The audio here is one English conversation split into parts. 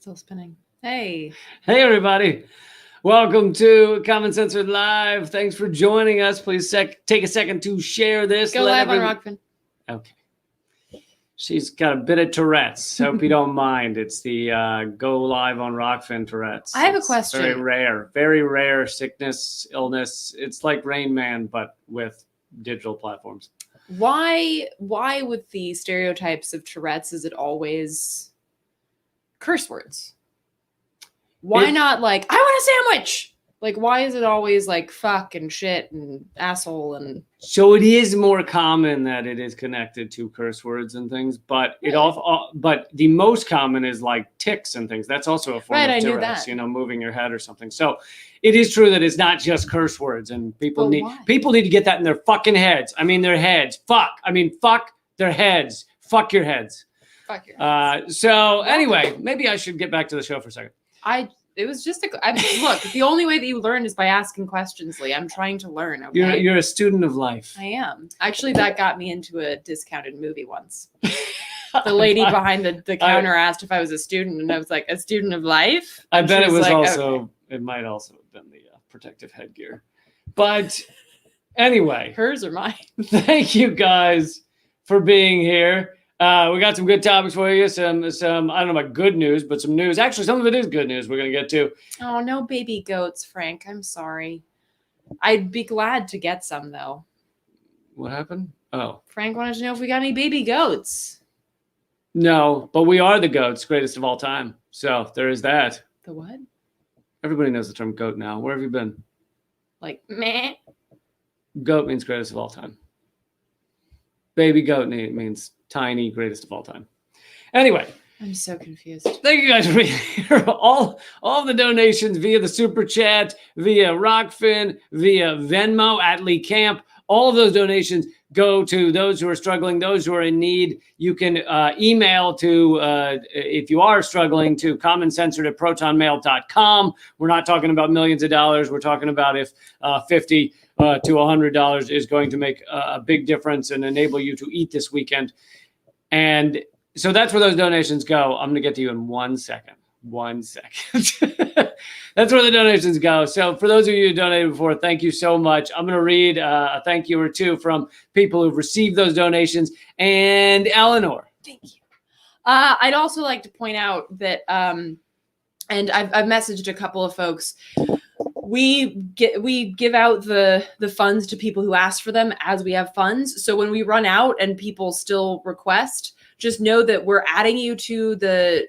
Still spinning. Hey. Hey, everybody. Welcome to Common Censored Live. Thanks for joining us. Please take a second to share this. Go live on Rockfin. Okay. She's got a bit of Tourette's. Hope you don't mind. It's the go live on Rockfin Tourette's. I have a question. Very rare sickness, illness. It's like Rain Man, but with digital platforms. Why with the stereotypes of Tourette's is it always curse words? Why not like, I want a sandwich? Like, why is it always like fuck and shit and asshole and... So it is more common that it is connected to curse words and things, but but the most common is like tics and things. That's also a form of Tourette's, moving your head or something. So it is true that it's not just curse words, and people need to get that in their fucking heads. I mean, their heads. Fuck their heads. Fuck your heads. Fuck your heads. So anyway, maybe I should get back to the show for a second. It was just look, the only way that you learn is by asking questions, Lee. I'm trying to learn. Okay? You're a student of life. I am. Actually, that got me into a discounted movie once. The lady behind the counter asked if I was a student, and I was like, a student of life? I bet it was it might also have been the protective headgear. But anyway. Hers or mine? Thank you guys for being here. We got some good topics for you. Some I don't know about good news, but some news. Actually, some of it is good news we're going to get to. Oh, no baby goats, Frank. I'm sorry. I'd be glad to get some, though. What happened? Oh. Frank wanted to know if we got any baby goats. No, but we are the goats, greatest of all time. So there is that. The what? Everybody knows the term goat now. Where have you been? Like, meh. Goat means greatest of all time. Baby goat means tiny, greatest of all time. Anyway. I'm so confused. Thank you guys for being here. All of the donations via the Super Chat, via Rockfin, via Venmo at Lee Camp. All of those donations go to those who are struggling, those who are in need. You can email to, if you are struggling, to commoncensored@protonmail.com. We're not talking about millions of dollars. We're talking about if $50 to $100 is going to make a big difference and enable you to eat this weekend. And so that's where those donations go. I'm going to get to you in 1 second. 1 second. That's where the donations go. So for those of you who donated before, thank you so much. I'm going to read a thank you or two from people who've received those donations. And Eleanor. Thank you. I'd also like to point out that, and I've messaged a couple of folks. We give out the funds to people who ask for them as we have funds. So when we run out and people still request, just know that we're adding you to the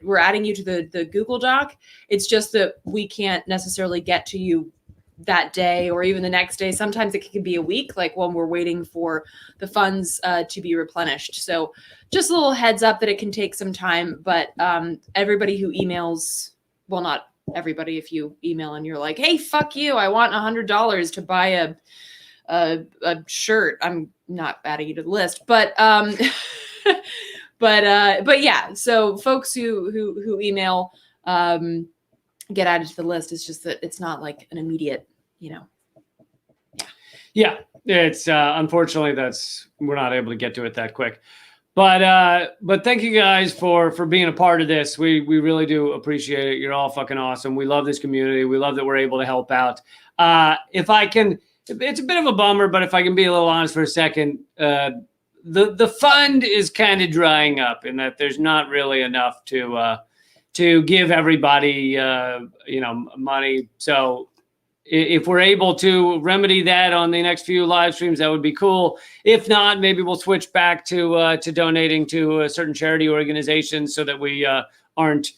Google Doc. It's just that we can't necessarily get to you that day or even the next day. Sometimes it can be a week, like when we're waiting for the funds to be replenished. So just a little heads up that it can take some time, but everybody who emails, well, not everybody, if you email and you're like, hey, fuck you, I want $100 to buy a shirt, I'm not adding you to the list, but but yeah, so folks who email get added to the list. It's just that it's not like an immediate, Yeah, it's unfortunately we're not able to get to it that quick. But thank you guys for being a part of this. We really do appreciate it. You're all fucking awesome. We love this community. We love that we're able to help out. If I can, it's a bit of a bummer, but if I can be a little honest for a second, the fund is kind of drying up in that there's not really enough to give everybody money. So if we're able to remedy that on the next few live streams, that would be cool. If not, maybe we'll switch back to donating to a certain charity organization so that we aren't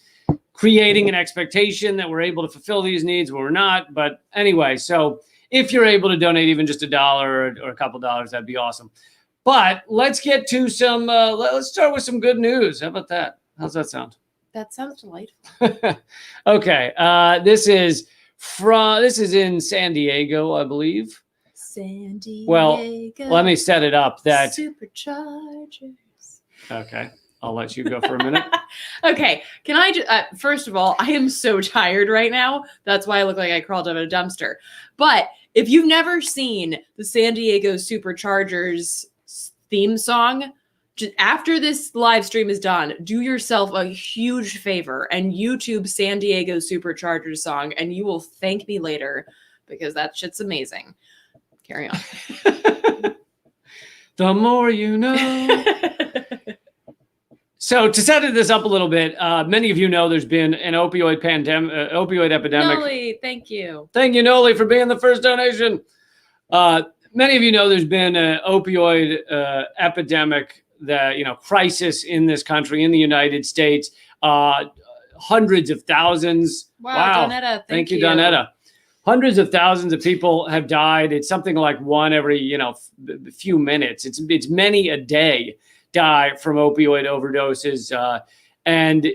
creating an expectation that we're able to fulfill these needs when we're not. But anyway, so if you're able to donate even just $1 or a couple dollars, that'd be awesome. But let's get to some, let's start with some good news. How about that? How's that sound? That sounds delightful. Okay. This is in San Diego, I believe. San Diego. Well, let me set it up that Superchargers. Okay. I'll let you go for a minute. Okay. Can I just, first of all, I am so tired right now. That's why I look like I crawled out of a dumpster. But if you've never seen the San Diego Superchargers theme song, after this live stream is done, do yourself a huge favor and YouTube San Diego Superchargers song, and you will thank me later because that shit's amazing. Carry on. The more you know. So to set this up a little bit, many of you know there's been an opioid epidemic. Noli, thank you. Thank you, Noli, for being the first donation. Many of you know there's been an opioid epidemic, crisis in this country, in the United States. Hundreds of thousands. Wow. Donetta, thank you, Donetta. Hundreds of thousands of people have died. It's something like one every, few minutes. It's many a day die from opioid overdoses. And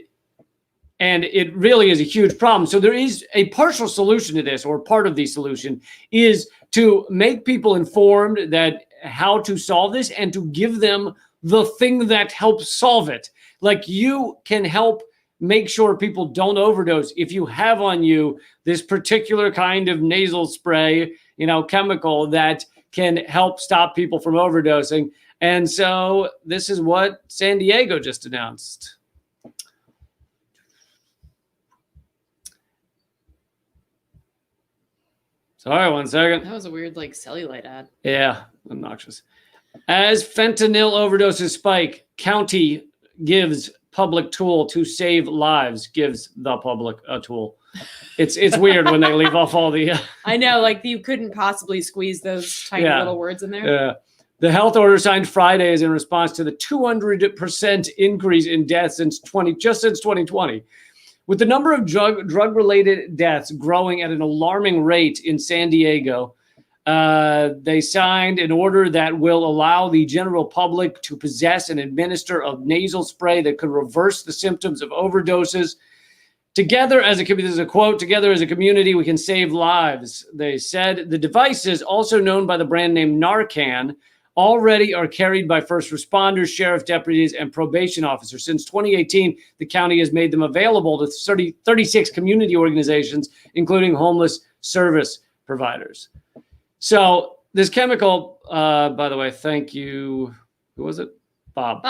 it really is a huge problem. So there is a partial solution to this, or part of the solution is to make people informed that how to solve this and to give them the thing that helps solve it. Like, you can help make sure people don't overdose if you have on you this particular kind of nasal spray, chemical that can help stop people from overdosing. And so this is what San Diego just announced. Sorry, 1 second. That was a weird, cellulite ad. Yeah, obnoxious. As fentanyl overdoses spike, county gives public tool to save lives, gives the public a tool. It's weird when they leave off all the... I know, you couldn't possibly squeeze those tiny little words in there. Yeah. The health order signed Friday is in response to the 200% increase in deaths since 2020. With the number of drug-related deaths growing at an alarming rate in San Diego, they signed an order that will allow the general public to possess and administer a nasal spray that could reverse the symptoms of overdoses. Together as a community, this is a quote, "Together as a community, we can save lives," they said. The devices, also known by the brand name Narcan, already are carried by first responders, sheriff deputies, and probation officers. Since 2018, the county has made them available to 36 community organizations, including homeless service providers. So this chemical, by the way, thank you. Who was it? Bob.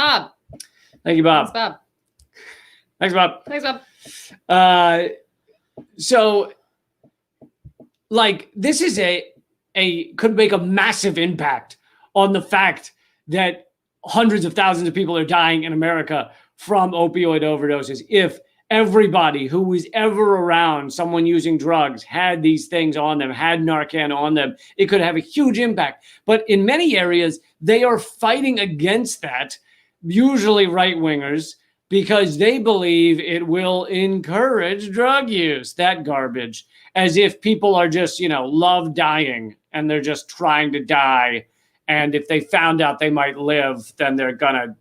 Thank you, Bob. Thanks, Bob. Thanks, Bob. Thanks, Bob. So this is could make a massive impact on the fact that hundreds of thousands of people are dying in America from opioid overdoses. If everybody who was ever around someone using drugs had these things on them, had Narcan on them, it could have a huge impact. But in many areas, they are fighting against that, usually right-wingers, because they believe it will encourage drug use, that garbage, as if people are just, love dying and they're just trying to die. And if they found out they might live, then they're gonna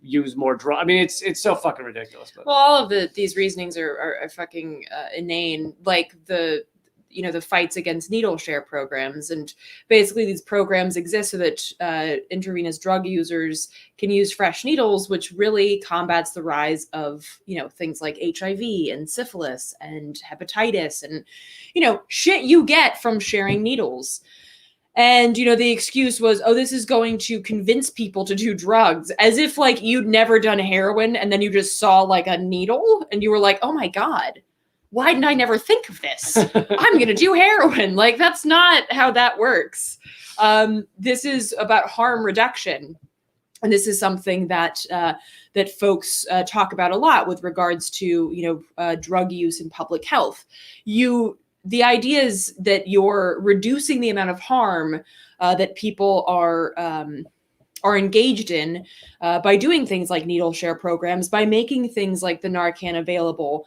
use more drugs. I mean, it's so fucking ridiculous. But. Well, all of these reasonings are fucking inane. The fights against needle share programs, and basically these programs exist so that intravenous drug users can use fresh needles, which really combats the rise of things like HIV and syphilis and hepatitis and shit you get from sharing needles. And, the excuse was, oh, this is going to convince people to do drugs, as if you'd never done heroin and then you just saw a needle and you were like, oh my God, why didn't I never think of this? I'm going to do heroin. That's not how that works. This is about harm reduction. And this is something that that folks talk about a lot with regards to, drug use and public health. The idea is that you're reducing the amount of harm that people are engaged in by doing things like needle share programs, by making things like the Narcan available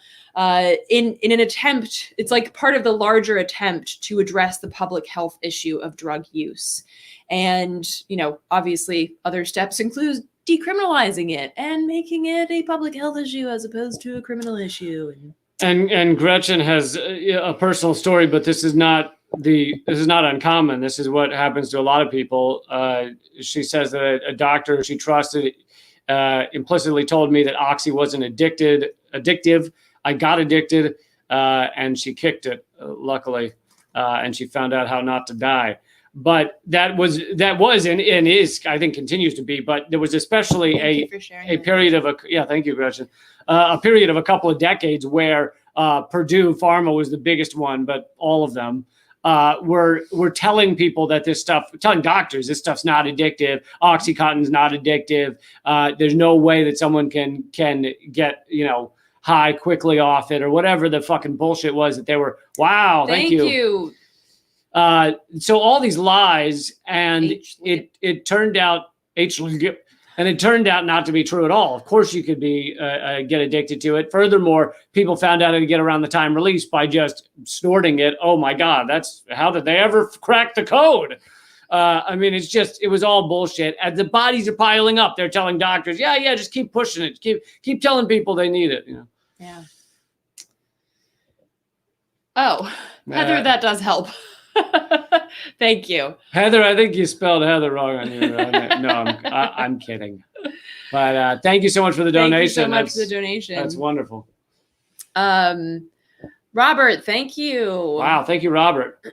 in an attempt. It's part of the larger attempt to address the public health issue of drug use. And, obviously other steps include decriminalizing it and making it a public health issue as opposed to a criminal issue. And Gretchen has a personal story, but this is not uncommon. This is what happens to a lot of people. She says that a doctor she trusted implicitly told me that Oxy wasn't addictive. I got addicted, and she kicked it, luckily, and she found out how not to die. But that was and is, I think, continues to be. But there was especially a period of thank you, Gretchen. A period of a couple of decades where Purdue Pharma was the biggest one, but all of them were telling people that telling doctors this stuff's not addictive. OxyContin's not addictive. There's no way that someone can get, high quickly off it, or whatever the fucking bullshit was that they were. Wow. Thank you. So all these lies, and it turned out not to be true at all. Of course, you could get addicted to it. Furthermore, people found out how to get around the time release by just snorting it. Oh my God, how did they ever crack the code? It was all bullshit. As the bodies are piling up, they're telling doctors, yeah, just keep pushing it. Keep telling people they need it. Yeah. Oh, Heather, that does help. Thank you, Heather. I think you spelled Heather wrong on your no, I'm kidding. But thank you so much for the donation. Thank you so much for the donation. That's wonderful. Robert, thank you. Wow, thank you, Robert.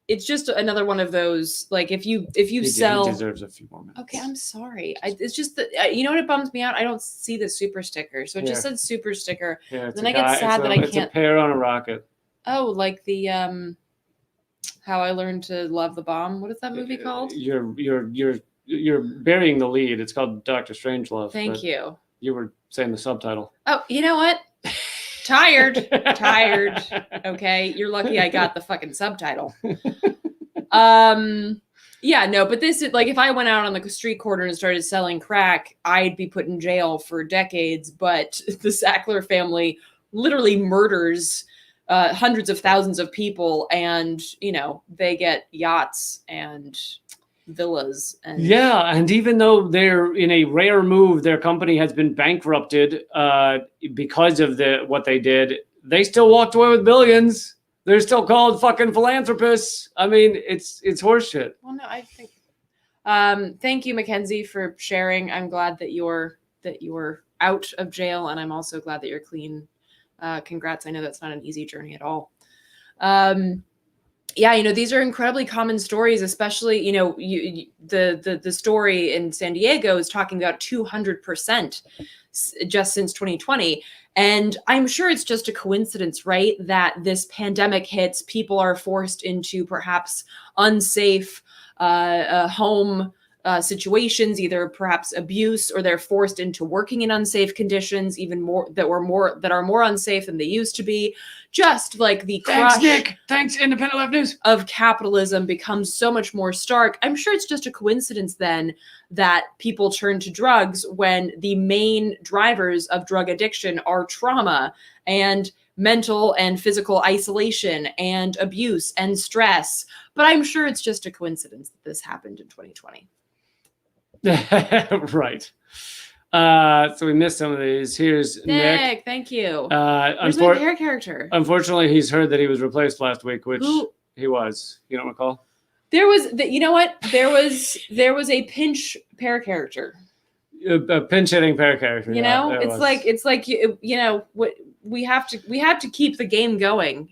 It's just another one of those, like, if you sell, he deserves a few more minutes. Okay, I'm sorry. It's just that, you know what, it bums me out? I don't see the super sticker. So it just said super sticker. Yeah, then I get sad that I can't. It's a pear on a rocket. Oh, like the How I Learned to Love the Bomb. What is that movie called? You're burying the lead. It's called Dr. Strangelove. Thank you. You were saying the subtitle. Oh, you know what? Tired. Okay, you're lucky I got the fucking subtitle. But this is like, if I went out on the street corner and started selling crack, I'd be put in jail for decades. But the Sackler family literally murders hundreds of thousands of people, and they get yachts and villas. And even though they're in a rare move, their company has been bankrupted because of what they did, they still walked away with billions. They're still called fucking philanthropists. I mean, it's horseshit. Well, no, I think thank you, Mackenzie, for sharing. I'm glad that you're out of jail, and I'm also glad that you're clean. Congrats. I know that's not an easy journey at all. These are incredibly common stories, especially, the story in San Diego is talking about 200% just since 2020. And I'm sure it's just a coincidence, right, that this pandemic hits, people are forced into perhaps unsafe home situations, either perhaps abuse, or they're forced into working in unsafe conditions, even more that are more unsafe than they used to be. Just like the crush, thanks, Nick. Thanks, Independent Left News, of capitalism becomes so much more stark. I'm sure it's just a coincidence then that people turn to drugs when the main drivers of drug addiction are trauma and mental and physical isolation and abuse and stress. But I'm sure it's just a coincidence that this happened in 2020. Right. So we missed some of these. Here's Nick. Thank you. Where's my hair character? Unfortunately, he's heard that he was replaced last week, which he was. You don't recall? There was, you know what? There was a pinch pair character. A pinch hitting pair character. It's like what we have to keep the game going.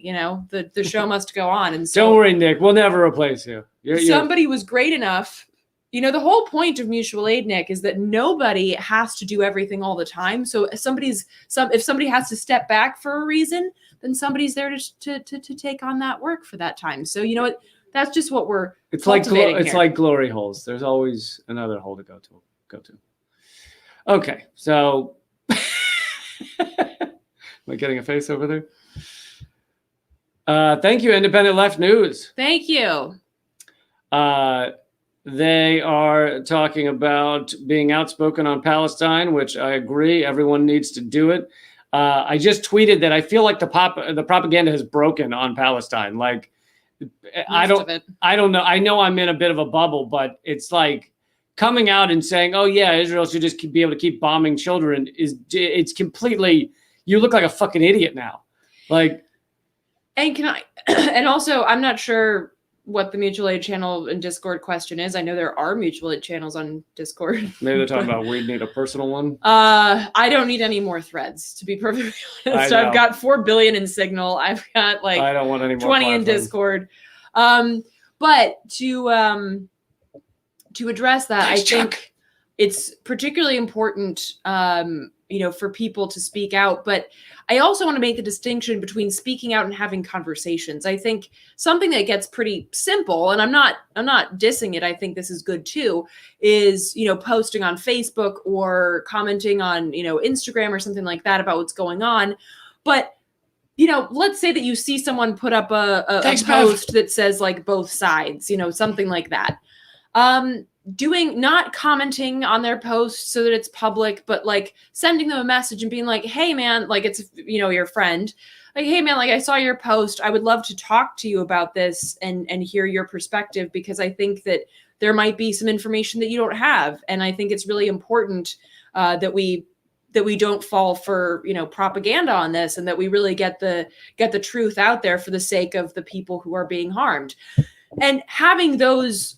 The show must go on. And so, don't worry, Nick. We'll never replace you. Somebody was great enough. The whole point of mutual aid, Nick, is that nobody has to do everything all the time. So if somebody has to step back for a reason, then somebody's there to take on that work for that time. So you know what? That's just what we're. It's like glory holes. There's always another hole to go to. Okay, so am I getting a face over there? Thank you, Independent Left News. Thank you. They are talking about being outspoken on Palestine, which I agree. Everyone needs to do it. I just tweeted that I feel like the propaganda has broken on Palestine. Like, I don't know. I know I'm in a bit of a bubble, but it's like coming out and saying, "Oh yeah, Israel should just be able to keep bombing children." It's completely. You look like a fucking idiot now. Like, and also, I'm not sure what the mutual aid channel and Discord question is. I know there are mutual aid channels on Discord. Maybe they're talking about we need a personal one. I don't need any more threads, to be perfectly honest. I've got 4 billion in Signal. I've got like I don't want any more 20 in Discord. But to address that, I think it's particularly important, for people to speak out. But I also want to make the distinction between speaking out and having conversations. I think something that gets pretty simple, and I'm not dissing it, I think this is good too, is, posting on Facebook or commenting on, Instagram or something like that about what's going on. But, let's say that you see someone put up a post that says like both sides, something like that. Not commenting on their post so that it's public, but like sending them a message and being like, hey man, like it's, your friend, like, hey man, like I saw your post. I would love to talk to you about this and hear your perspective, because I think that there might be some information that you don't have. And I think it's really important that we don't fall for, propaganda on this, and that we really get the truth out there for the sake of the people who are being harmed. And having those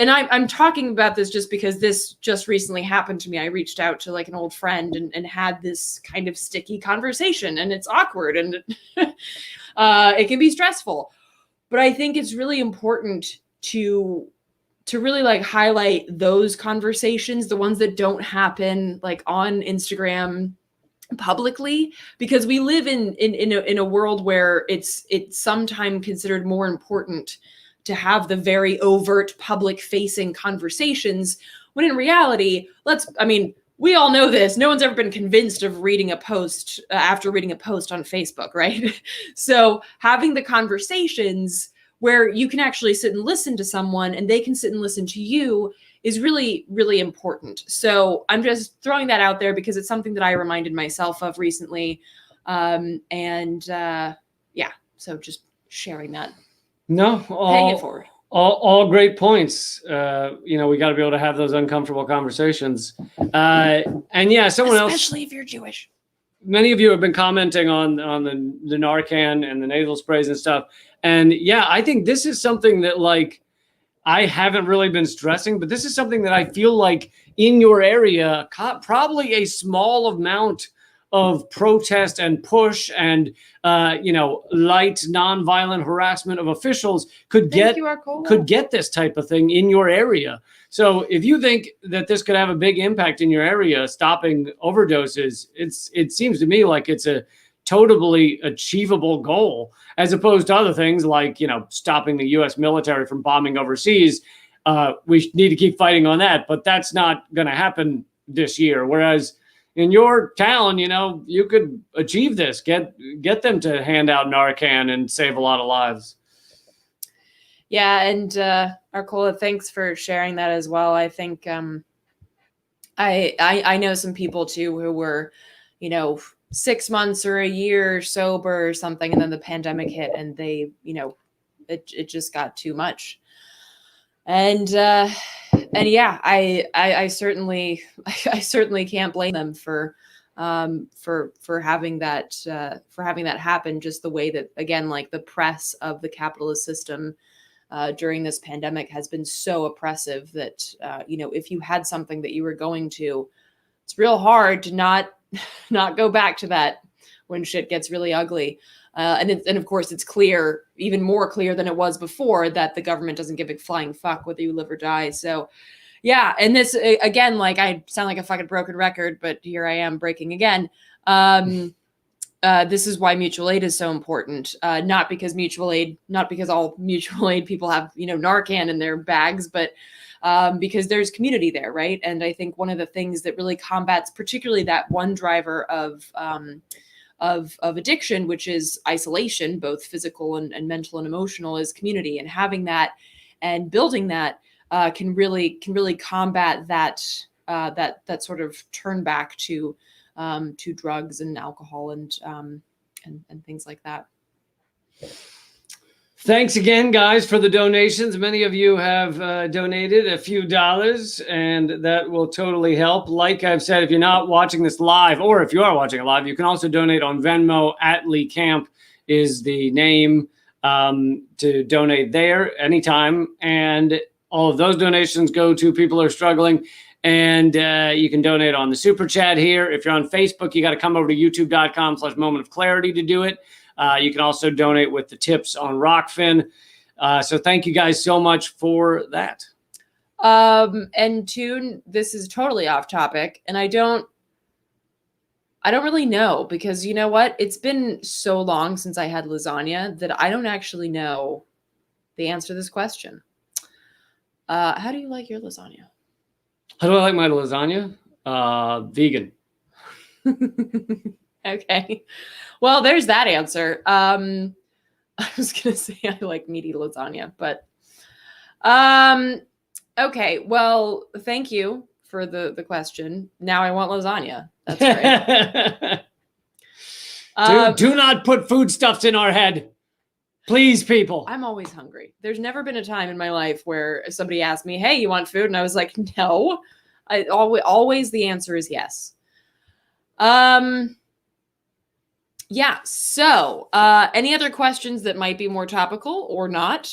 and I'm talking about this just because this just recently happened to me. I reached out to like an old friend and had this kind of sticky conversation, and it's awkward and it can be stressful. But I think it's really important to really like highlight those conversations, the ones that don't happen like on Instagram publicly, because we live in a world where it's sometimes considered more important to have the very overt public facing conversations, when in reality, we all know this. No one's ever been convinced of reading a post after reading a post on Facebook, right? So having the conversations where you can actually sit and listen to someone and they can sit and listen to you is really, really important. So I'm just throwing that out there because it's something that I reminded myself of recently. So just sharing that. No, paying it forward. All great points. We got to be able to have those uncomfortable conversations. And yeah, someone else, especially if you're Jewish. Many of you have been commenting on the Narcan and the nasal sprays and stuff. And yeah, I think this is something that like I haven't really been stressing, but this is something that I feel like in your area, probably a small amount of protest and push and light nonviolent harassment of officials could get this type of thing in your area. So if you think that this could have a big impact in your area, stopping overdoses, it seems to me like it's a totally achievable goal, as opposed to other things like stopping the U.S. military from bombing overseas. We need to keep fighting on that, but that's not going to happen this year. Whereas in your town, you could achieve this, get them to hand out Narcan and save a lot of lives. Yeah. And Arcola, thanks for sharing that as well. I think I know some people too who were, 6 months or a year sober or something, and then the pandemic hit and they, it just got too much. And yeah, I certainly can't blame them for having that happen. Just the way that, again, like the press of the capitalist system during this pandemic has been so oppressive that if you had something that you were going to, it's real hard to not go back to that when shit gets really ugly. And of course, it's clear, even more clear than it was before, that the government doesn't give a flying fuck whether you live or die. So, yeah. And this, again, like I sound like a fucking broken record, but here I am breaking again. This is why mutual aid is so important. Not because all mutual aid people have, Narcan in their bags, but because there's community there, right? And I think one of the things that really combats, particularly that one driver of addiction, which is isolation, both physical and mental and emotional, is community. And having that and building that can really combat that sort of turn back to drugs and alcohol and things like that. Thanks again, guys, for the donations. Many of you have donated a few dollars, and that will totally help. Like I've said, if you're not watching this live, or if you are watching it live, you can also donate on Venmo. @LeeCamp is the name. to donate there anytime. And all of those donations go to people who are struggling. And you can donate on the super chat here. If you're on Facebook, you got to come over to youtube.com/momentofclarity to do it. You can also donate with the tips on Rockfin. So thank you guys so much for that. And Tune, this is totally off topic, and I don't really know, because you know what? It's been so long since I had lasagna that I don't actually know the answer to this question. How do you like your lasagna? How do I like my lasagna? Vegan. Okay. Well, there's that answer. I was going to say I like meaty lasagna, but okay. Well, thank you for the question. Now I want lasagna. That's great. Do not put foodstuffs in our head. Please, people. I'm always hungry. There's never been a time in my life where somebody asked me, "Hey, you want food?" And I was like, "No." I always the answer is yes. Yeah. So, any other questions that might be more topical or not?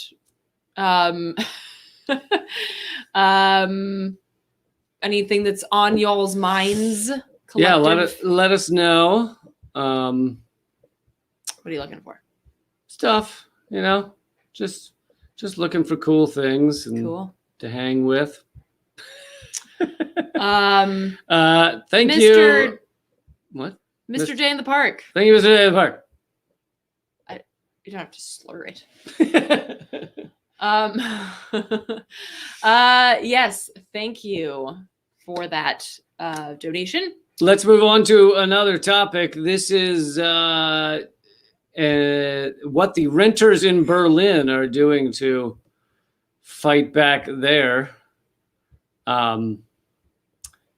Anything that's on y'all's minds? Yeah, let us know. What are you looking for? Stuff, just looking for cool things and to hang with. Thank you. What? Mr. J in the Park. Thank you, Mr. J in the Park. You don't have to slur it. Yes, thank you for that donation. Let's move on to another topic. This is what the renters in Berlin are doing to fight back there.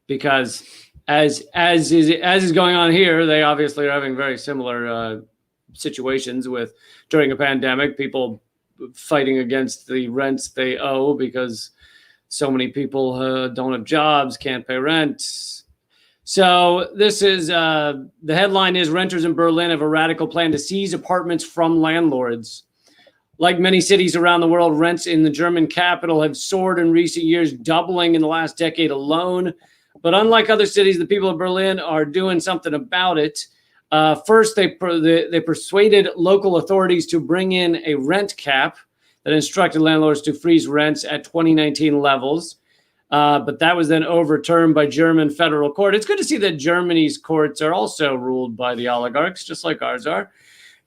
Because as is going on here, they obviously are having very similar situations with during a pandemic, people fighting against the rents they owe because so many people don't have jobs, can't pay rent. So this is the headline is renters in Berlin have a radical plan to seize apartments from landlords. Like many cities around the world, rents in the German capital have soared in recent years, doubling in the last decade alone. But unlike other cities, the people of Berlin are doing something about it. First, they persuaded local authorities to bring in a rent cap that instructed landlords to freeze rents at 2019 levels. But that was then overturned by German federal court. It's good to see that Germany's courts are also ruled by the oligarchs, just like ours are.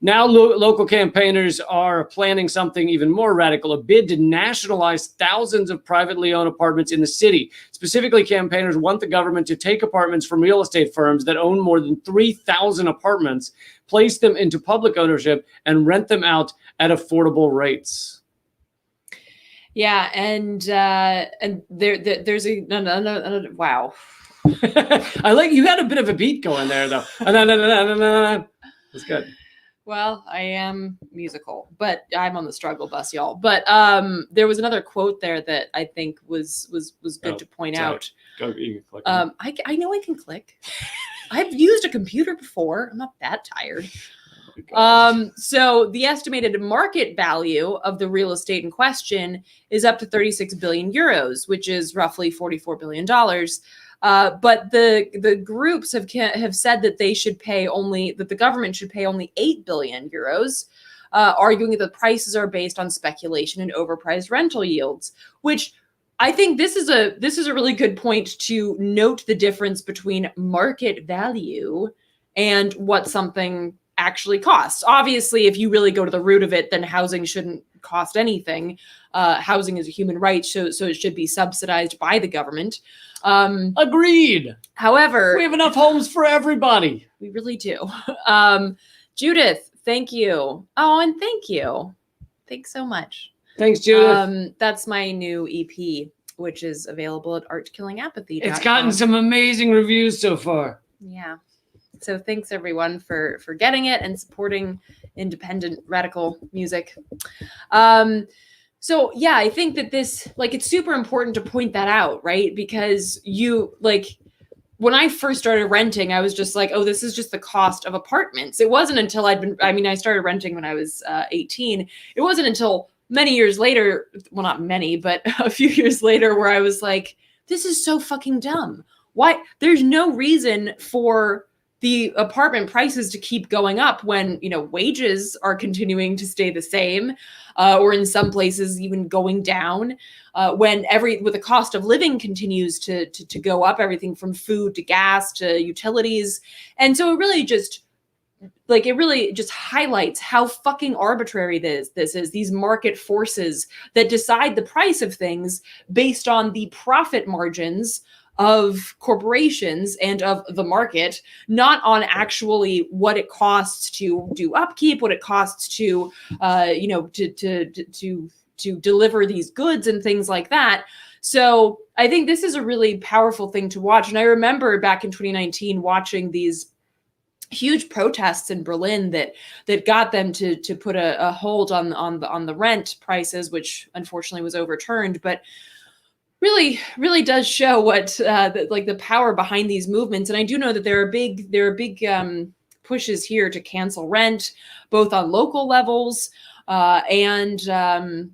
Now, local campaigners are planning something even more radical, a bid to nationalize thousands of privately owned apartments in the city. Specifically, campaigners want the government to take apartments from real estate firms that own more than 3,000 apartments, place them into public ownership, and rent them out at affordable rates. Yeah, and there's another wow. I like you got a bit of a beat going there, though. That's good. Well, I am musical, but I'm on the struggle bus, y'all. But there was another quote there that I think was good to point out. Go, you can click. I know I can click. I've used a computer before. I'm not that tired. So the estimated market value of the real estate in question is up to 36 billion euros, which is roughly $44 billion. But the groups have said that the government should pay only 8 billion euros, arguing that the prices are based on speculation and overpriced rental yields, which I think this is a really good point to note the difference between market value and what something actually costs. Obviously, if you really go to the root of it, then housing shouldn't cost anything. Housing is a human right, so it should be subsidized by the government. Agreed. However, we have enough homes for everybody. We really do. Judith, thank you. Oh, and thank you. Thanks so much. Thanks, Judith. That's my new EP, which is available at artkillingapathy.com. It's gotten some amazing reviews so far. Yeah. So thanks everyone for getting it and supporting independent radical music. So yeah, I think that this, it's super important to point that out, right? Because when I first started renting, I was just like, oh, this is just the cost of apartments. It wasn't until I started renting when I was 18. It wasn't until many years later, well, not many, but a few years later, where I was like, this is so fucking dumb. Why? There's no reason for the apartment prices to keep going up when, wages are continuing to stay the same, or in some places even going down. When the cost of living continues to go up, everything from food to gas to utilities. And so it really just highlights how fucking arbitrary this is, these market forces that decide the price of things based on the profit margins of corporations and of the market, not on actually what it costs to do upkeep, what it costs to deliver these goods and things like that. So I think this is a really powerful thing to watch. And I remember back in 2019 watching these huge protests in Berlin that got them to put a hold on the rent prices, which unfortunately was overturned. But really does show what the power behind these movements. And I do know that there are big pushes here to cancel rent, both on local levels and on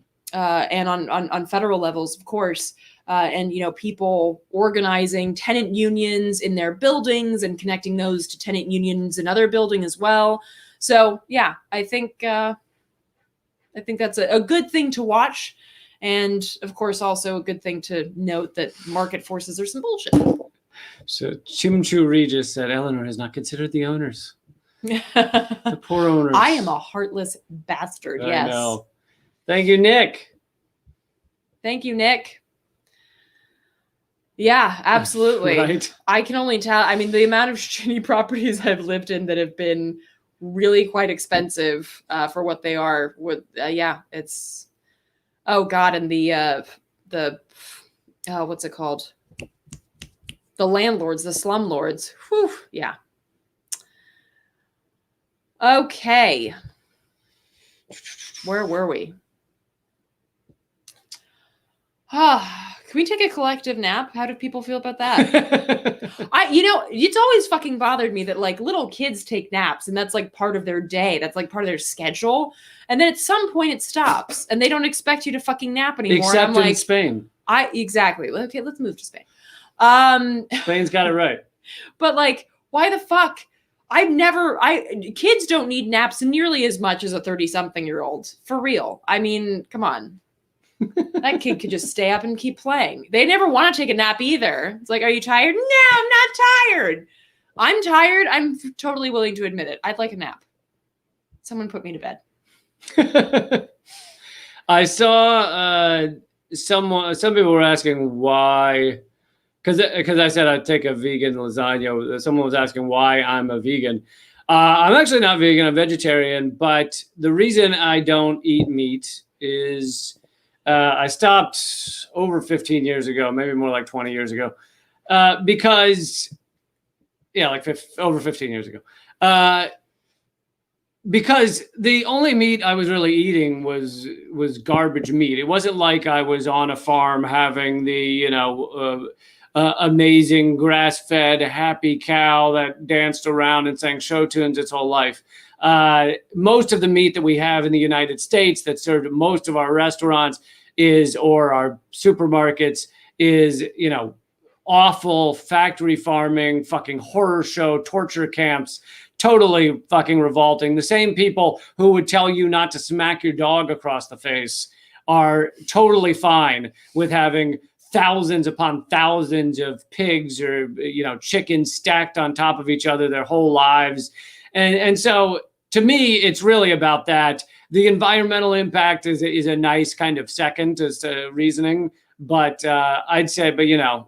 federal levels, of course. And people organizing tenant unions in their buildings and connecting those to tenant unions in other buildings as well. So yeah, I think that's a good thing to watch. And of course, also a good thing to note that market forces are some bullshit. So Chimchu Regis said Eleanor has not considered the owners. The poor owners. I am a heartless bastard. I Yes. know. Thank you, Nick. Thank you, Nick. Yeah, absolutely. Right. I can only tell. I mean, the amount of shitty properties I've lived in that have been really quite expensive for what they are. It's. Oh God, and the what's it called? The landlords, the slumlords. Whew, yeah. Okay. Where were we? Can we take a collective nap? How do people feel about that? It's always fucking bothered me that little kids take naps and that's part of their day. That's part of their schedule. And then at some point it stops and they don't expect you to fucking nap anymore. Except in Spain. Exactly. Okay, let's move to Spain. Spain's got it right. But why the fuck? Kids don't need naps nearly as much as a 30-something-year-old. For real. I mean, come on. That kid could just stay up and keep playing. They never want to take a nap either. It's are you tired? No, I'm not tired. I'm tired. I'm totally willing to admit it. I'd like a nap. Someone put me to bed. I saw some people were asking why, because I said I'd take a vegan lasagna. Someone was asking why I'm a vegan. I'm actually not vegan. I'm vegetarian. But the reason I don't eat meat is I stopped over 15 years ago, maybe more like 20 years ago, because over 15 years ago. Because the only meat I was really eating was garbage meat. It wasn't like I was on a farm having the amazing grass-fed happy cow that danced around and sang show tunes its whole life. Most of the meat that we have in the United States that's served at most of our restaurants or our supermarkets is awful factory farming, fucking horror show, torture camps. Totally fucking revolting. The same people who would tell you not to smack your dog across the face are totally fine with having thousands upon thousands of pigs or chickens stacked on top of each other their whole lives. And so to me, it's really about that. The environmental impact is a nice kind of second to reasoning. But I'd say,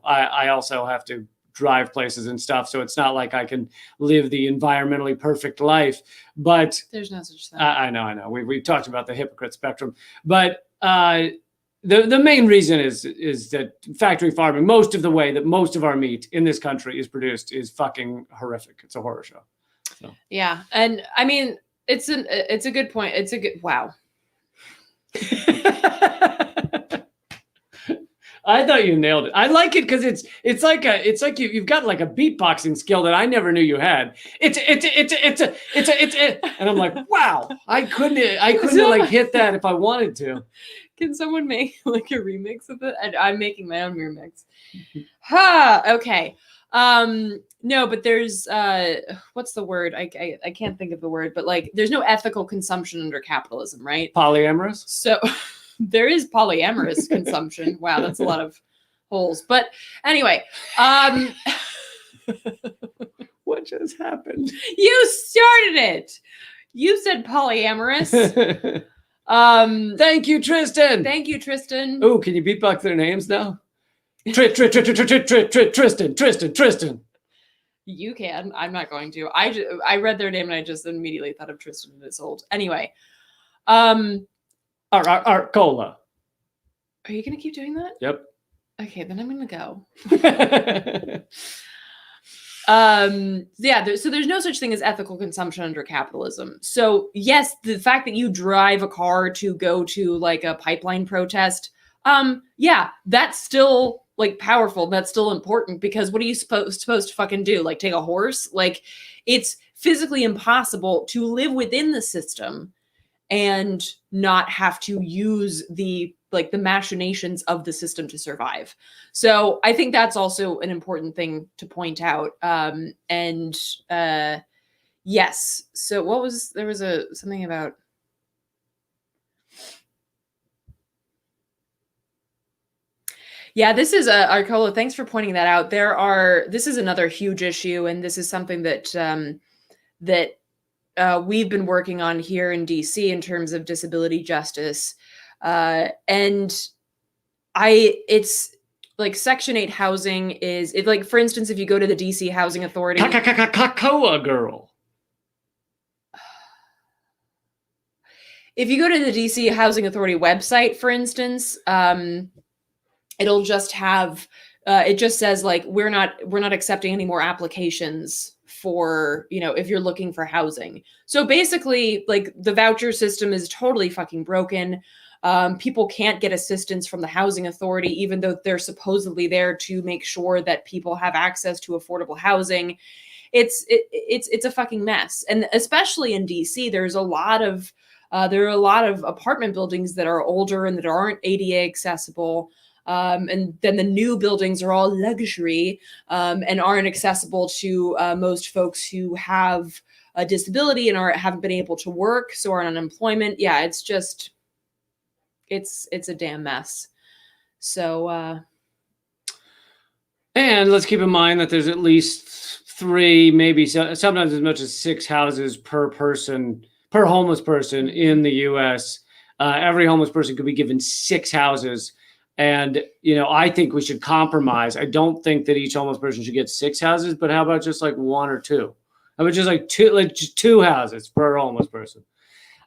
I also have to drive places and stuff, so it's not like I can live the environmentally perfect life. But there's no such thing. I know. We've talked about the hypocrite spectrum, but the main reason is that factory farming, most of the way that most of our meat in this country is produced, is fucking horrific. It's a horror show. So. Yeah, and I mean, it's a good point. I thought you nailed it. I like it because it's like you've got like a beatboxing skill that I never knew you had. It's and I'm like, wow, I couldn't like hit that if I wanted to. Can someone make like a remix of it? I'm making my own remix. Okay. No, but there's what's the word? I can't think of the word, but like there's no ethical consumption under capitalism, right? Polyamorous? So there is polyamorous consumption. Wow, that's a lot of holes. But anyway, what just happened? You started it. You said polyamorous. Thank you, Tristan. Thank you, Tristan. Oh, can you beatbox their names now? Tristan. You can. I'm not going to. I read their name and I just immediately thought of Tristan and Isolde. Anyway, Cola. Are you gonna keep doing that? Yep. Okay, then I'm gonna go. So there's no such thing as ethical consumption under capitalism. So yes, the fact that you drive a car to go to like a pipeline protest, that's still like powerful. That's still important because what are you supposed to fucking do? Like take a horse? Like it's physically impossible to live within the system and not have to use the machinations of the system to survive. So I think that's also an important thing to point out. Yes. So there was something about. Yeah, this is Arcola. Thanks for pointing that out. This is another huge issue, and this is something that we've been working on here in DC in terms of disability justice. It's like Section 8 housing like, for instance, if you go to the DC Housing Authority. Cocoa girl. If you go to the DC Housing Authority website, for instance, it'll just have, it just says like, we're not accepting any more applications for, if you're looking for housing. So basically like the voucher system is totally fucking broken. People can't get assistance from the housing authority, even though they're supposedly there to make sure that people have access to affordable housing. It's a fucking mess. And especially in DC, there are a lot of apartment buildings that are older and that aren't ADA accessible. And then the new buildings are all luxury and aren't accessible to most folks who have a disability and haven't been able to work, so are on unemployment. Yeah, it's just, it's a damn mess. So, and let's keep in mind that there's at least 3, maybe sometimes as much as 6 houses per homeless person in the U.S. Every homeless person could be given 6 houses. And, I think we should compromise. I don't think that each homeless person should get 6 houses, but how about just like 1 or 2? How about just like 2 houses per homeless person?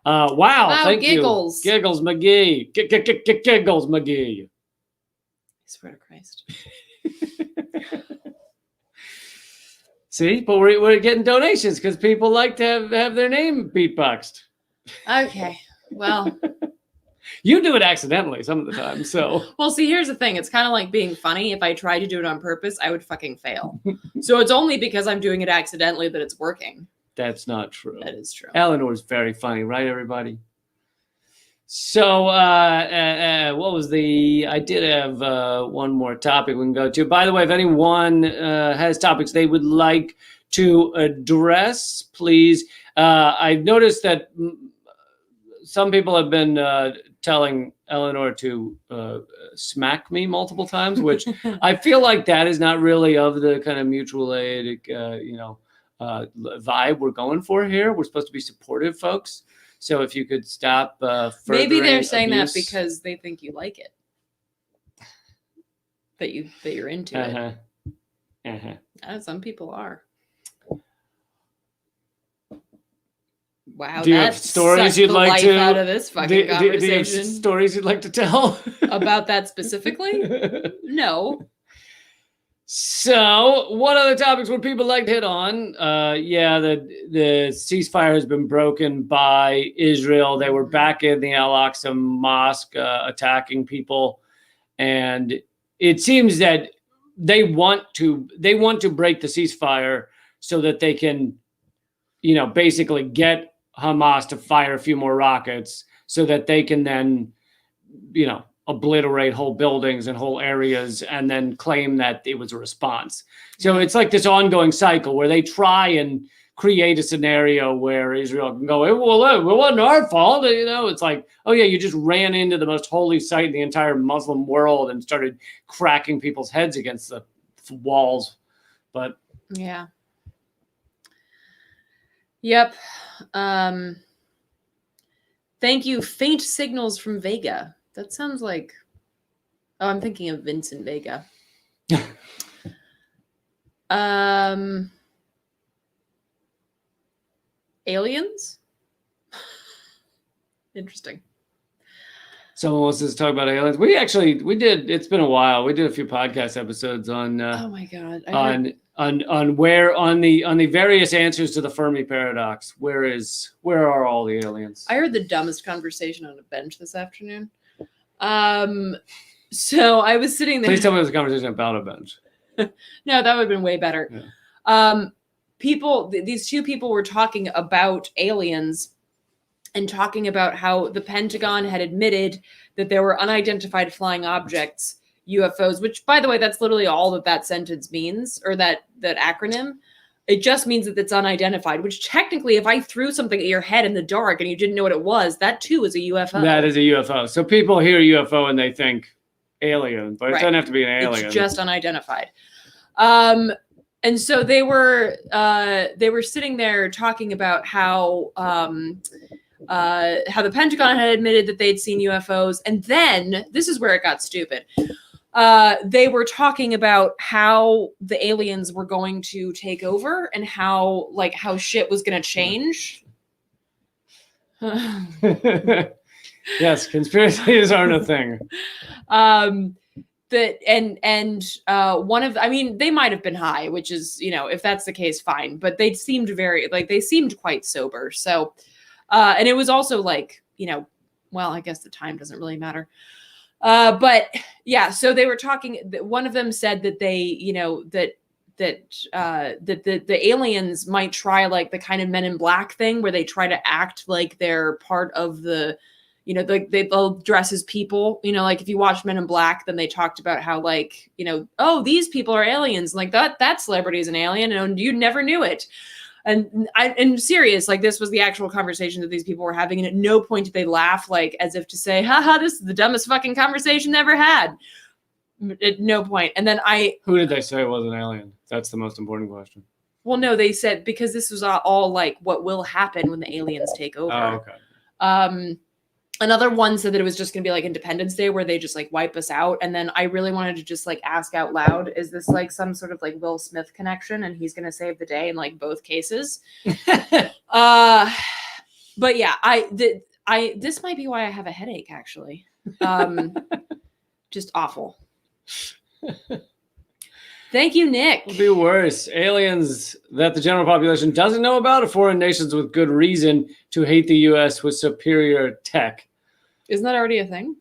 Wow, thank giggles. You. Giggles McGee. Giggles McGee. I swear to Christ. See, but we're getting donations because people like to have their name beatboxed. Okay, well. You do it accidentally some of the time, so. Well, see, here's the thing. It's kind of like being funny. If I tried to do it on purpose, I would fucking fail. So it's only because I'm doing it accidentally that it's working. That's not true. That is true. Eleanor's very funny, right, everybody? So, what was I did have one more topic we can go to. By the way, if anyone has topics they would like to address, please. I've noticed that some people have been telling Eleanor to smack me multiple times, which I feel like that is not really of the kind of mutual aid, vibe we're going for here. We're supposed to be supportive, folks. So if you could stop maybe they're saying abuse. that because they think you like it, that you're into it. Some people are. Wow, do you have stories you'd like to out of this fucking conversation? Do you have stories you'd like to tell about that specifically? No. So, what other topics would people like to hit on? The ceasefire has been broken by Israel. They were back in the Al-Aqsa Mosque attacking people, and it seems that they want to break the ceasefire so that they can, basically get Hamas to fire a few more rockets so that they can then, obliterate whole buildings and whole areas and then claim that it was a response. So it's like this ongoing cycle where they try and create a scenario where Israel can go, well, it wasn't our fault. It's like, oh yeah, you just ran into the most holy site in the entire Muslim world and started cracking people's heads against the walls. But yeah. Yep. Thank you. Faint signals from Vega. That sounds like, I'm thinking of Vincent Vega. Aliens? Interesting. Someone wants us to talk about aliens. We did. It's been a while. We did a few podcast episodes on. Oh my god! On the various answers to the Fermi paradox. Where are all the aliens? I heard the dumbest conversation on a bench this afternoon. So I was sitting there. Please tell me it was a conversation about a bench. No, that would have been way better. Yeah. These two people were talking about aliens and talking about how the Pentagon had admitted that there were unidentified flying objects, UFOs, which, by the way, that's literally all that sentence means, or that acronym. It just means that it's unidentified, which technically, if I threw something at your head in the dark and you didn't know what it was, that too is a UFO. That is a UFO. So people hear UFO and they think alien, but it doesn't have to be an alien. It's just unidentified. And so they were sitting there talking about how the Pentagon had admitted that they'd seen UFOs, and then this is where it got stupid. They were talking about how the aliens were going to take over and how shit was going to change. Yes, conspiracies aren't a thing. They might have been high, which is, if that's the case, fine. But they seemed quite sober. So, and it was also I guess the time doesn't really matter. But yeah, so they were talking. One of them said that they, that the aliens might try the kind of Men in Black thing where they try to act like they're part of the, they'll dress as people, if you watch Men in Black, then they talked about how oh, these people are aliens, that celebrity is an alien and you never knew it. And I'm serious, this was the actual conversation that these people were having. And at no point did they laugh, as if to say, haha, this is the dumbest fucking conversation ever had. At no point. And then who did they say was an alien? That's the most important question. Well, no, they said, because this was all what will happen when the aliens take over. Oh, okay. Another one said that it was just going to be Independence Day where they just wipe us out. And then I really wanted to just ask out loud, is this some sort of Will Smith connection and he's going to save the day in both cases? But yeah, this might be why I have a headache actually. Just awful. Thank you, Nick. It'll be worse. Aliens that the general population doesn't know about, or foreign nations with good reason to hate the U.S. with superior tech. Isn't that already a thing?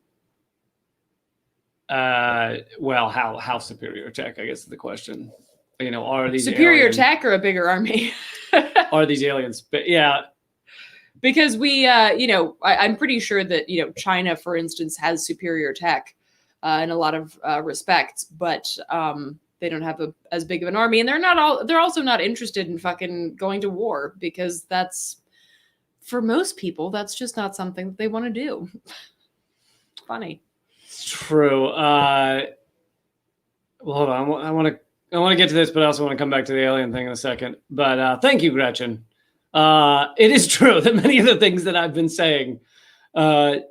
Well, how superior tech, I guess is the question. Are these superior tech or a bigger army? Are these aliens? But yeah. Because we, I'm pretty sure that, China, for instance, has superior tech in a lot of respects, but they don't have as big of an army, and they're also not interested in fucking going to war, because that's, for most people, that's just not something that they want to do. Funny. It's true. Well, hold on. I want to get to this, but I also want to come back to the alien thing in a second. But thank you, Gretchen. It is true that many of the things that I've been saying have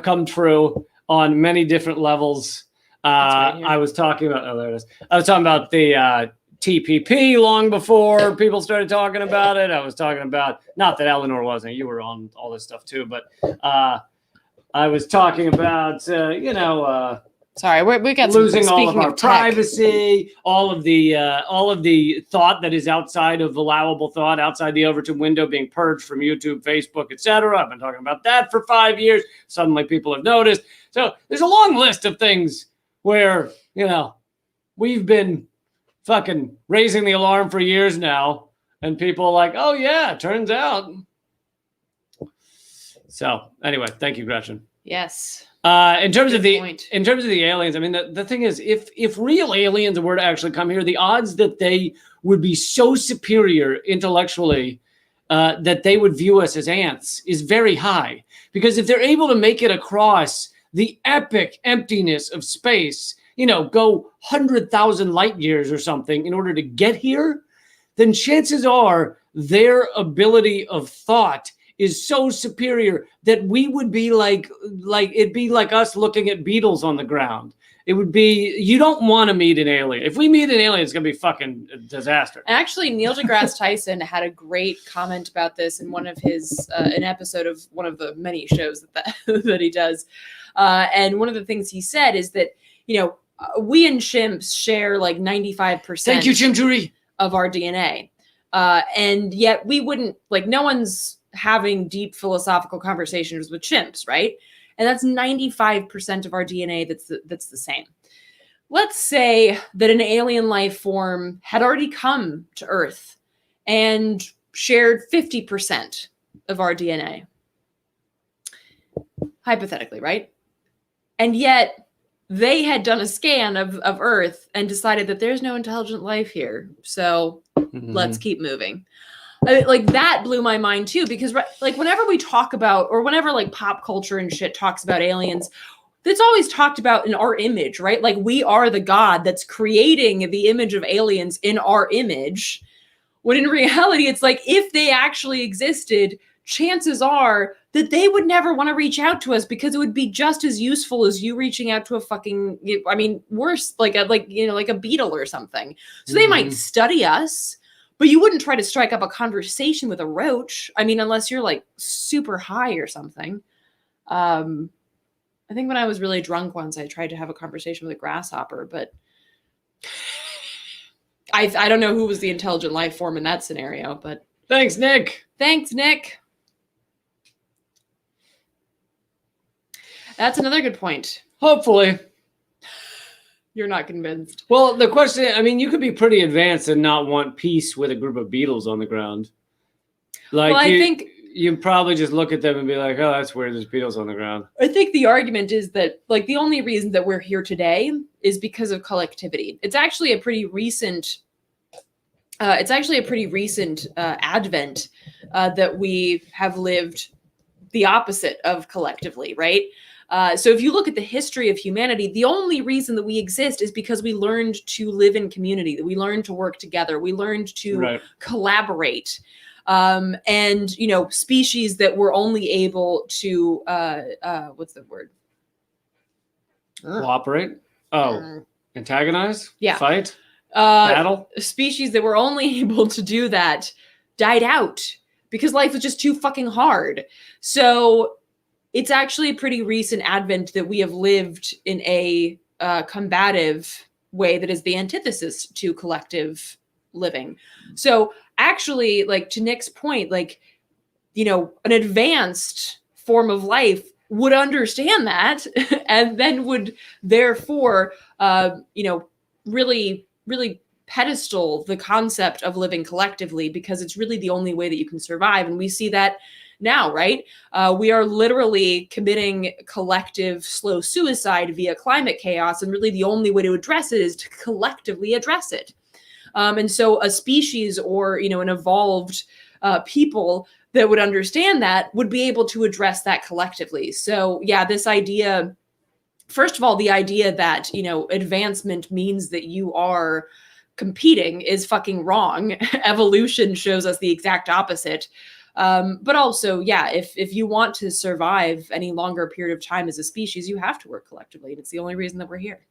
come true on many different levels. I was talking about, there it is. I was talking about the TPP long before people started talking about it. I was talking about, not that Eleanor wasn't, you were on all this stuff too, but I was talking about, sorry, we got losing all of our privacy, all of the thought that is outside of allowable thought, outside the Overton window, being purged from YouTube, Facebook, etc. I've been talking about that for 5 years. Suddenly people have noticed. So there's a long list of things where, we've been fucking raising the alarm for years now, and people are like, oh yeah, turns out. So anyway, thank you, Gretchen. Yes. In terms of the aliens, I mean, the thing is, if real aliens were to actually come here, the odds that they would be so superior intellectually that they would view us as ants is very high. Because if they're able to make it across the epic emptiness of space, go 100,000 light years or something in order to get here, then chances are their ability of thought is so superior that we would be like it'd be like us looking at beetles on the ground. It would be, you don't want to meet an alien. If we meet an alien, it's going to be fucking a disaster. Actually, Neil deGrasse Tyson had a great comment about this in one of his, an episode of one of the many shows that he does. And one of the things he said is that, we and chimps share like 95%. Thank you, Jim Jury. Of our DNA. And yet we wouldn't, like, no one's having deep philosophical conversations with chimps, right? And that's 95% of our DNA that's the same. Let's say that an alien life form had already come to Earth and shared 50% of our DNA. Hypothetically, right? And yet they had done a scan of Earth and decided that there's no intelligent life here. So let's keep moving. Like, that blew my mind too, because like whenever we talk about, or whenever like pop culture and shit talks about aliens, it's always talked about in our image, right? Like, we are the God that's creating the image of aliens in our image. When in reality, it's like, if they actually existed, chances are that they would never want to reach out to us, because it would be just as useful as you reaching out to a fucking, I mean, worse, like a beetle or something. So they might study us, but you wouldn't try to strike up a conversation with a roach. I mean, unless you're like super high or something. I think when I was really drunk once, I tried to have a conversation with a grasshopper, but I don't know who was the intelligent life form in that scenario, but. Thanks, Nick. Thanks, Nick. That's another good point. Hopefully. You're not convinced. Well, the question, I mean, you could be pretty advanced and not want peace with a group of beetles on the ground. Like, well, I think you probably just look at them and be like, oh, that's weird, there's beetles on the ground. I think the argument is that, like, the only reason that we're here today is because of collectivity. It's actually a pretty recent advent that we have lived the opposite of collectively, right? So if you look at the history of humanity, the only reason that we exist is because we learned to live in community, that we learned to work together, we learned to collaborate. And, species that were only able to, what's the word? Cooperate? Antagonize? Yeah. Fight? Battle? Species that were only able to do that died out because life was just too fucking hard. So it's actually a pretty recent advent that we have lived in a combative way that is the antithesis to collective living. So actually, like, to Nick's point, like, an advanced form of life would understand that and then would therefore, really, really pedestal the concept of living collectively, because it's really the only way that you can survive. And we see that now, right? We are literally committing collective slow suicide via climate chaos. And really the only way to address it is to collectively address it. And so a species or, an evolved people that would understand that would be able to address that collectively. So yeah, this idea, first of all, the idea that, advancement means that you are competing is fucking wrong. Evolution shows us the exact opposite. But also, yeah, if you want to survive any longer period of time as a species, you have to work collectively. And it's the only reason that we're here.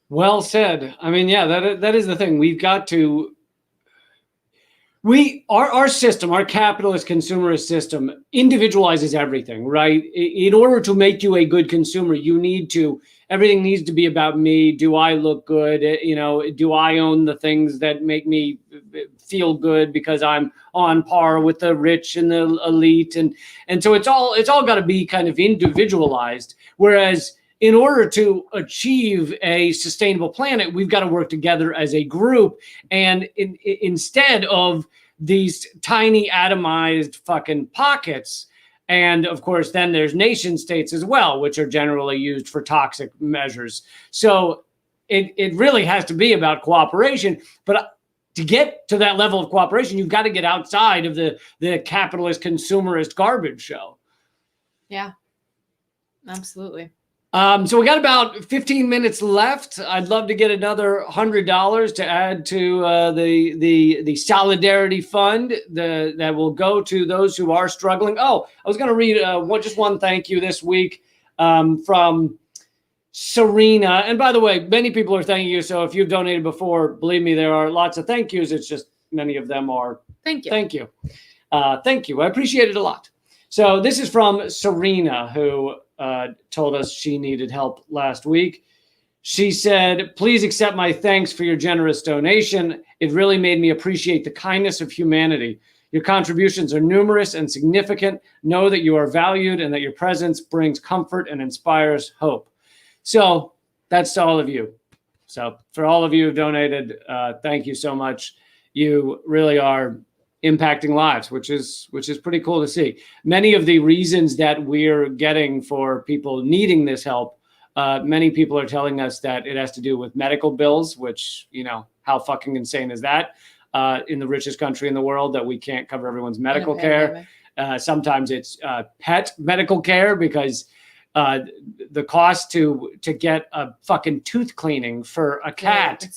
Well said. I mean, yeah, that is the thing. We've got to, our system, our capitalist consumerist system individualizes everything, right? In order to make you a good consumer, everything needs to be about me. Do I look good? Do I own the things that make me feel good because I'm on par with the rich and the elite? And so it's all got to be kind of individualized. Whereas in order to achieve a sustainable planet, we've got to work together as a group. And instead of these tiny atomized fucking pockets, and of course, then there's nation states as well, which are generally used for toxic measures. So it really has to be about cooperation. But to get to that level of cooperation, you've got to get outside of the capitalist consumerist garbage show. Yeah, absolutely. So we got about 15 minutes left. I'd love to get another $100 to add to the solidarity fund that will go to those who are struggling. Oh, I was going to read just one thank you this week from Serena. And by the way, many people are thanking you. So if you've donated before, believe me, there are lots of thank yous. It's just many of them are thank you. Thank you. Thank you. I appreciate it a lot. So this is from Serena, who told us she needed help last week. She said, please accept my thanks for your generous donation. It really made me appreciate the kindness of humanity. Your contributions are numerous and significant. Know that you are valued and that your presence brings comfort and inspires hope. So that's to all of you. So for all of you who donated, thank you so much. You really are impacting lives, which is pretty cool to see. Many of the reasons that we're getting for people needing this help, many people are telling us that it has to do with medical bills, which, you know, how fucking insane is that? In the richest country in the world, that we can't cover everyone's medical care. Sometimes it's pet medical care, because the cost to get a fucking tooth cleaning for a cat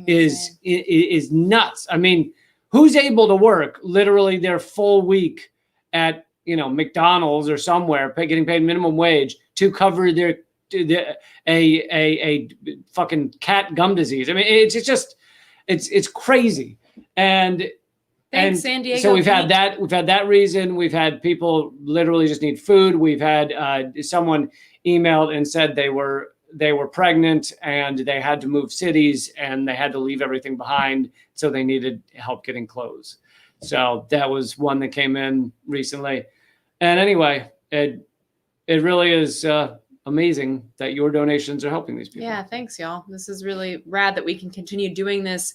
is nuts. I mean, who's able to work literally their full week at, you know, McDonald's or somewhere, getting paid minimum wage to cover a fucking cat gum disease? I mean, it's crazy. And thanks, San Diego. So we've had that reason. We've had people literally just need food. We've had someone emailed and said they were pregnant and they had to move cities and they had to leave everything behind. So they needed help getting clothes. So that was one that came in recently. And anyway, it really is amazing that your donations are helping these people. Yeah, thanks, y'all. This is really rad that we can continue doing this.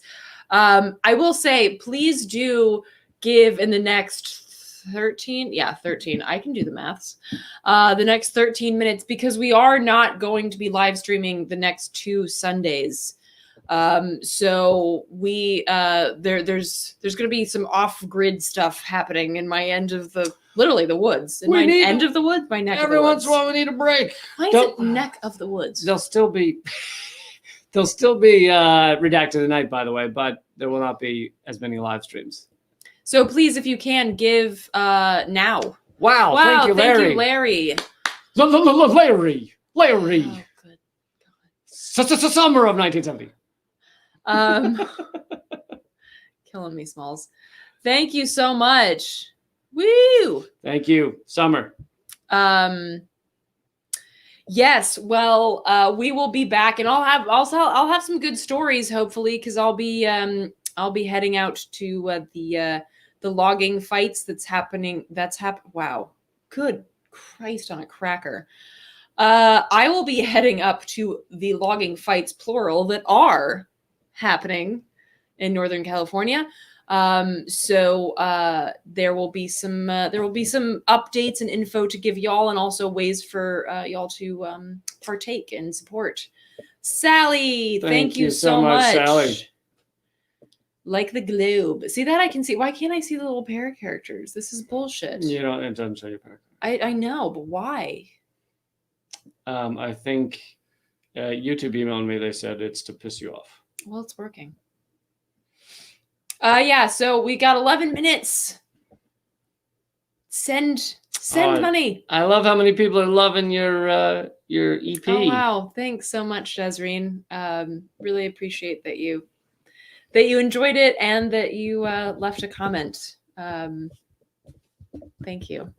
I will say, please do give in the next 13. I can do the maths. The next 13 minutes, because we are not going to be live streaming the next 2 Sundays. So we there's going to be some off-grid stuff happening in my end of the woods. In my end of the woods, my neck of the woods. Every once in a while we need a break. Why is it neck of the woods? They'll still be redacted tonight, by the way, but there will not be as many live streams. So please, if you can, give now. Wow, thank you, Larry. Thank you, Larry. Larry. Oh, good God. Summer of 1970. Killing me, Smalls. Thank you so much. Woo! Thank you, Summer. Yes, well, we will be back, and I'll have some good stories, hopefully, because I'll be heading out to the logging fights that's happening. Wow, good Christ on a cracker. I will be heading up to the logging fights, plural, that are happening in Northern California. So there will be some updates and info to give y'all, and also ways for y'all to partake and support. Sally, thank you so much, Sally. Like the globe. See that I can see. Why can't I see the little para characters? This is bullshit. You don't. It doesn't show your para. I know, but why? I think YouTube emailed me. They said it's to piss you off. Well, it's working. Yeah, so we got 11 minutes. Send money. I love how many people are loving your EP. Oh wow, thanks so much, Desreen. Really appreciate that you enjoyed it and that you left a comment. Thank you.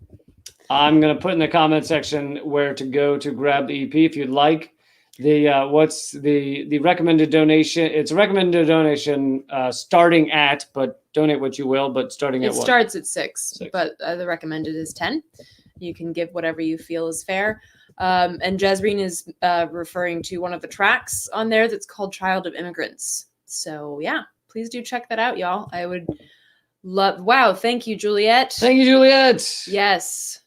I'm gonna put in the comment section where to go to grab the EP if you'd like. What's the recommended donation? It's a recommended donation starting at, but donate what you will, but starting at what? It starts at 6, but the recommended is 10. You can give whatever you feel is fair. And Jazreen is referring to one of the tracks on there that's called Child of Immigrants. So yeah, please do check that out, y'all. I would love. Wow, thank you, Juliet. Thank you, Juliet. Yes.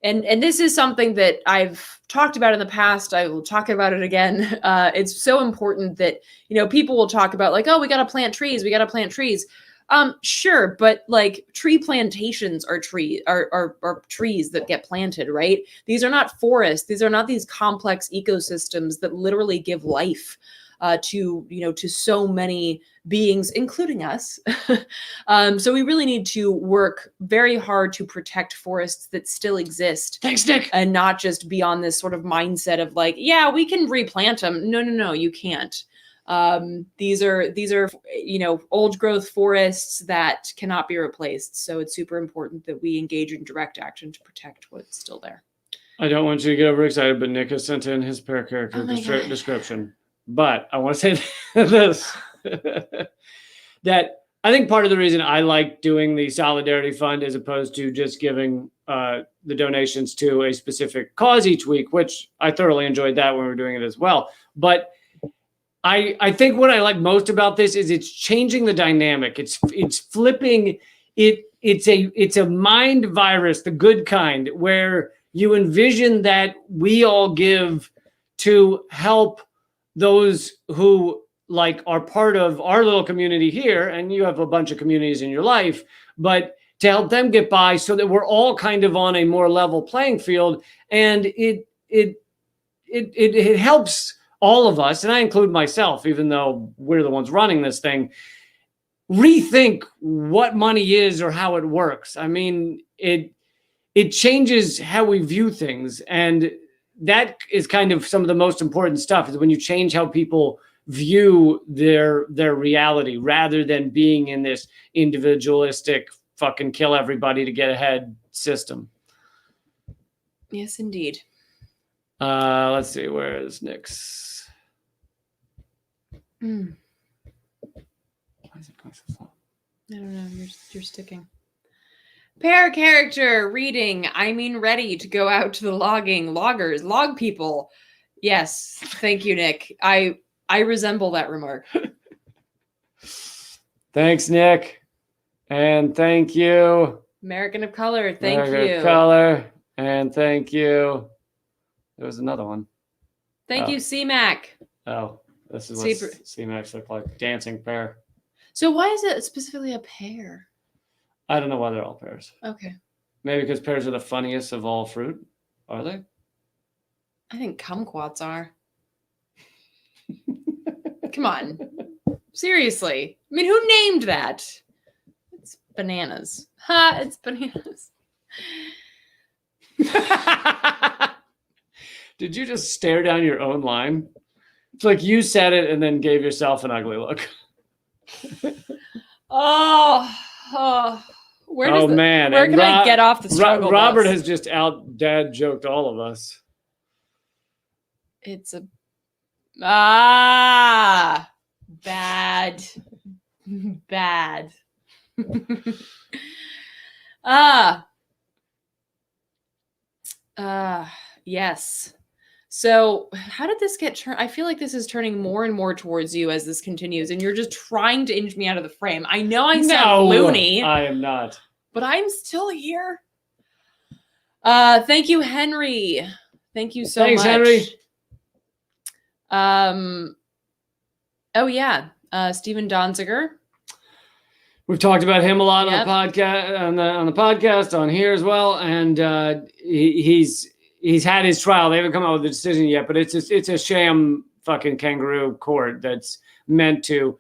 And this is something that I've talked about in the past. I will talk about it again. It's so important that, people will talk about like, oh, we got to plant trees. We got to plant trees. Sure. But like tree plantations are trees that get planted, right? These are not forests. These are not these complex ecosystems that literally give life to so many beings, including us. So we really need to work very hard to protect forests that still exist. Thanks, Nick. And not just be on this sort of mindset of like, yeah, we can replant them. No, you can't. These are old growth forests that cannot be replaced. So it's super important that we engage in direct action to protect what's still there. I don't want you to get overexcited, but Nick has sent in his pair character description. But I want to say this, that I think part of the reason I like doing the Solidarity Fund as opposed to just giving the donations to a specific cause each week, which I thoroughly enjoyed that when we were doing it as well. But I think what I like most about this is it's changing the dynamic. It's flipping it. It's a mind virus, the good kind, where you envision that we all give to help those who like are part of our little community here, and you have a bunch of communities in your life, but to help them get by so that we're all kind of on a more level playing field. And it helps all of us, and I include myself, even though we're the ones running this thing, rethink what money is or how it works. I mean, it changes how we view things, and that is kind of some of the most important stuff, is when you change how people view their reality rather than being in this individualistic fucking kill everybody to get ahead system. Yes, indeed. Let's see, where is Nick's? Why is it going so slow? I don't know. You're sticking. Pair character reading. I mean, ready to go out to the log people. Yes, thank you, Nick. I resemble that remark. Thanks, Nick, and thank you, American of Color. Thank you. American of Color, and thank you. There was another one. Thank you, C-Mac. Oh, this is what C-Macs look like. Dancing pair. So why is it specifically a pear? I don't know why they're all pears. Okay. Maybe because pears are the funniest of all fruit. Are they? I think kumquats are. Come on. Seriously. I mean, who named that? It's bananas. Ha, it's bananas. Did you just stare down your own line? It's like you said it and then gave yourself an ugly look. Where can I get off the struggle Robert bus? Has just out dad joked all of us. It's a bad. Yes. So how did this get turned? I feel like this is turning more and more towards you as this continues, and you're just trying to inch me out of the frame. I know I sound loony. I am not. But I'm still here. Thank you, Henry. Thank you so much. Thanks, Henry. Oh yeah, Steven Donziger. We've talked about him a lot on the podcast, on the podcast, on here as well, and he's had his trial. They haven't come out with a decision yet, but it's a sham fucking kangaroo court that's meant to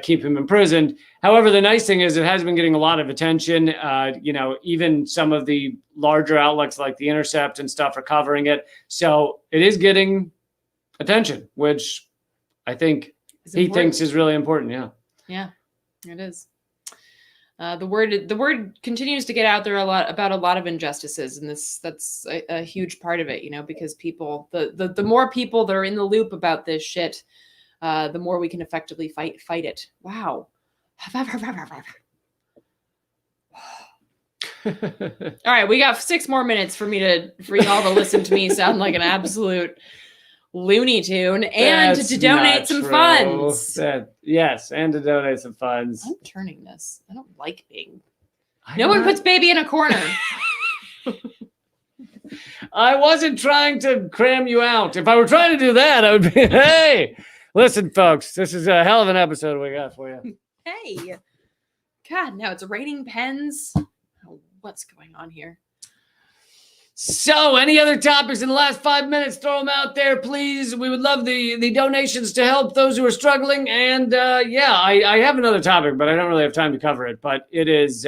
keep him imprisoned. However, the nice thing is it has been getting a lot of attention. Even some of the larger outlets like The Intercept and stuff are covering it. So it is getting attention, which I think he thinks is really important. Yeah. Yeah, it is. The word continues to get out there about a lot of injustices, and that's a huge part of it, because people, the more people that are in the loop about this shit, the more we can effectively fight it. Wow. All right, we got 6 more minutes for y'all to listen to me sound like an absolute Looney Tune and to donate some funds. Yes, and to donate some funds. I'm turning this. I don't like being. No one puts baby in a corner. I wasn't trying to cram you out. If I were trying to do that, I would be, hey, listen, folks, this is a hell of an episode we got for you. Hey. God, now it's raining pens. Oh, what's going on here? So, any other topics in the last 5 minutes? Throw them out there, please. We would love the donations to help those who are struggling. And I have another topic, but I don't really have time to cover it. But it is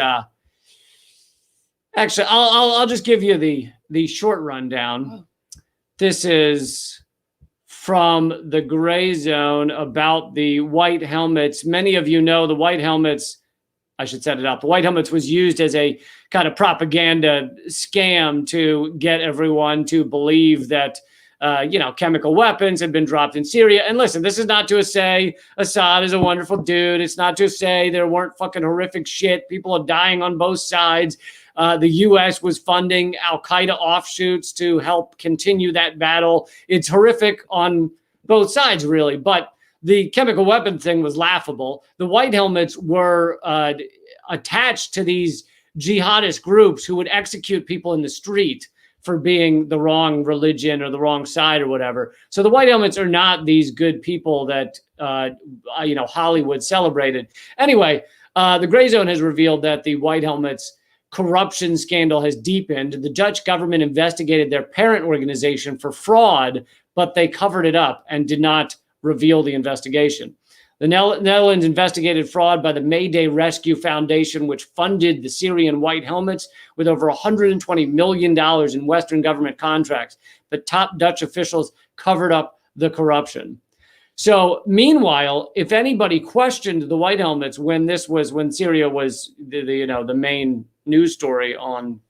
actually, I'll just give you the short rundown. Oh. This is from the Gray Zone about the white helmets. Many of you know the white helmets. I should set it up. The white helmets was used as a kind of propaganda scam to get everyone to believe that, chemical weapons had been dropped in Syria. And listen, this is not to say Assad is a wonderful dude. It's not to say there weren't fucking horrific shit. People are dying on both sides. The U.S. was funding al-Qaeda offshoots to help continue that battle. It's horrific on both sides, really. But the chemical weapon thing was laughable. The white helmets were attached to these jihadist groups who would execute people in the street for being the wrong religion or the wrong side or whatever. So the white helmets are not these good people that, Hollywood celebrated. Anyway, the Gray Zone has revealed that the white helmets corruption scandal has deepened. The Dutch government investigated their parent organization for fraud, but they covered it up and did not reveal the investigation. The Netherlands investigated fraud by the Mayday Rescue Foundation, which funded the Syrian white helmets with over $120 million in Western government contracts. But top Dutch officials covered up the corruption. So meanwhile, if anybody questioned the white helmets when Syria was the main news story on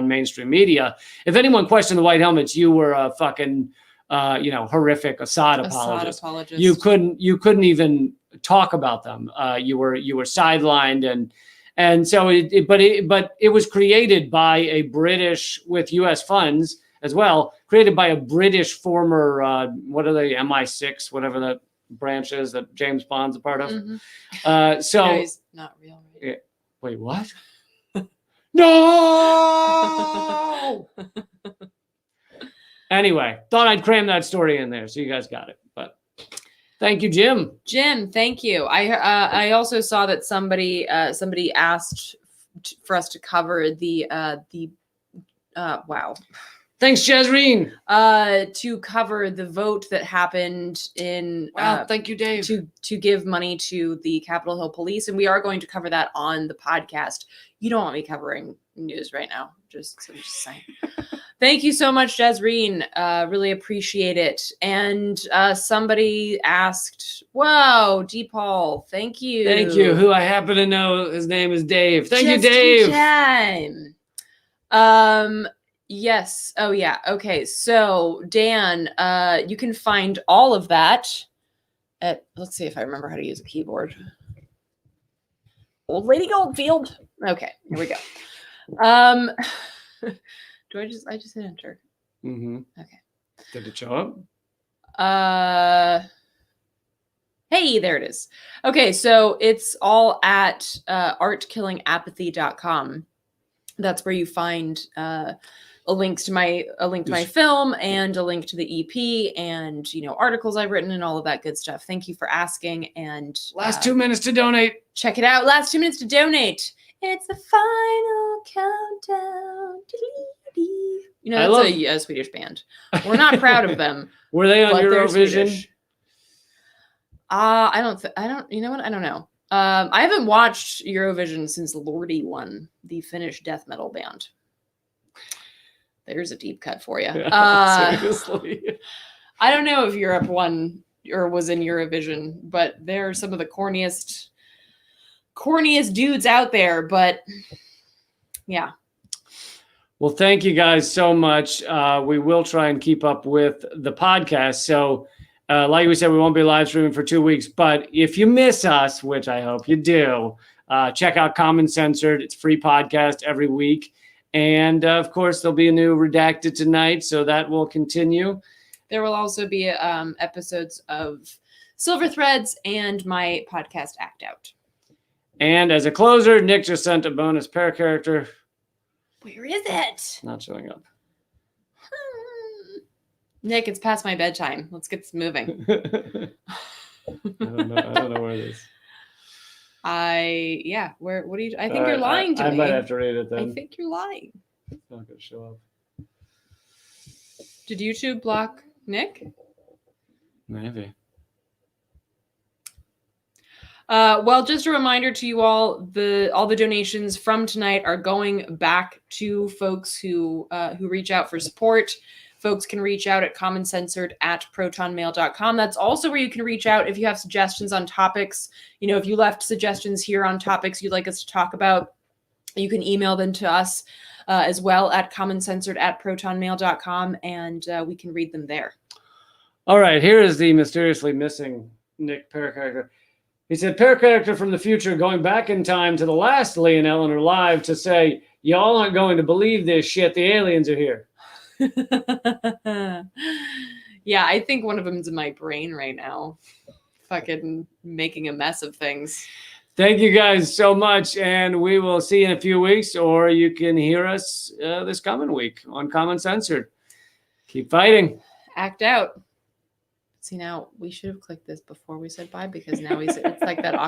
mainstream media, if anyone questioned the white helmets, you were a fucking horrific Assad apologist. You couldn't even talk about them. You were sidelined, and so it was created by a British, with U.S. funds as well, created by a British former what are they, MI6, whatever that branch is that James Bond's a part of. Mm-hmm. No, he's not real. Right? Yeah. Wait, what? No. Anyway, thought I'd cram that story in there, so you guys got it. But thank you, Jim. Jim, thank you. I also saw that somebody asked for us to cover the wow. Thanks, Jezreen. To cover the vote that happened in. Wow, thank you, Dave. To give money to the Capitol Hill Police, and we are going to cover that on the podcast. You don't want me covering news right now. Just saying. Thank you so much, Jezreen. Really appreciate it. And somebody asked, wow, DePaul, thank you. Thank you. Who I happen to know, his name is Dave. Thank you, Dave. Yes. Oh, yeah. Okay. So, Dan, you can find all of that at, let's see if I remember how to use a keyboard. Old Lady Goldfield. Okay, here we go. Do I just hit enter? Mm-hmm. Okay. Did it show up? Hey, there it is. Okay, so it's all at artkillingapathy.com. That's where you find a link to my film and a link to the EP and articles I've written and all of that good stuff. Thank you for asking. And last 2 minutes to donate. Check it out. Last 2 minutes to donate. It's the final countdown. That's a Swedish band. We're not proud of them. Were they on Eurovision? I don't. You know what? I don't know. I haven't watched Eurovision since Lordi won, the Finnish death metal band. There's a deep cut for you. Seriously. I don't know if Europe won or was in Eurovision, but they're some of the corniest dudes out there. But yeah. Well, thank you guys so much. We will try and keep up with the podcast. So like we said, we won't be live streaming for 2 weeks. But if you miss us, which I hope you do, check out Common Censored. It's a free podcast every week. And of course, there'll be a new Redacted tonight, so that will continue. There will also be episodes of Silver Threads and my podcast Act Out. And as a closer, Nick just sent a bonus pair character. Where is it? Not showing up. Nick, it's past my bedtime. Let's get this moving. I don't know where it is. What are you? I think you're lying to me. I might have to read it then. I think you're lying. It's not going to show up. Did YouTube block Nick? Maybe. Well, just a reminder to you all: all the donations from tonight are going back to folks who reach out for support. Folks can reach out at commoncensored@protonmail.com. That's also where you can reach out if you have suggestions on topics. You know, if you left suggestions here on topics you'd like us to talk about, you can email them to us as well at commoncensored@protonmail.com, and we can read them there. All right, here is the mysteriously missing Nick pair character. He said, pair character from the future going back in time to the last Lee and Eleanor live to say, y'all aren't going to believe this shit. The aliens are here. Yeah, I think one of them's in my brain right now. Fucking making a mess of things. Thank you guys so much, and we will see you in a few weeks, or you can hear us this coming week on Common Censored. Keep fighting. Act out. See, now we should have clicked this before we said bye, because now it's like that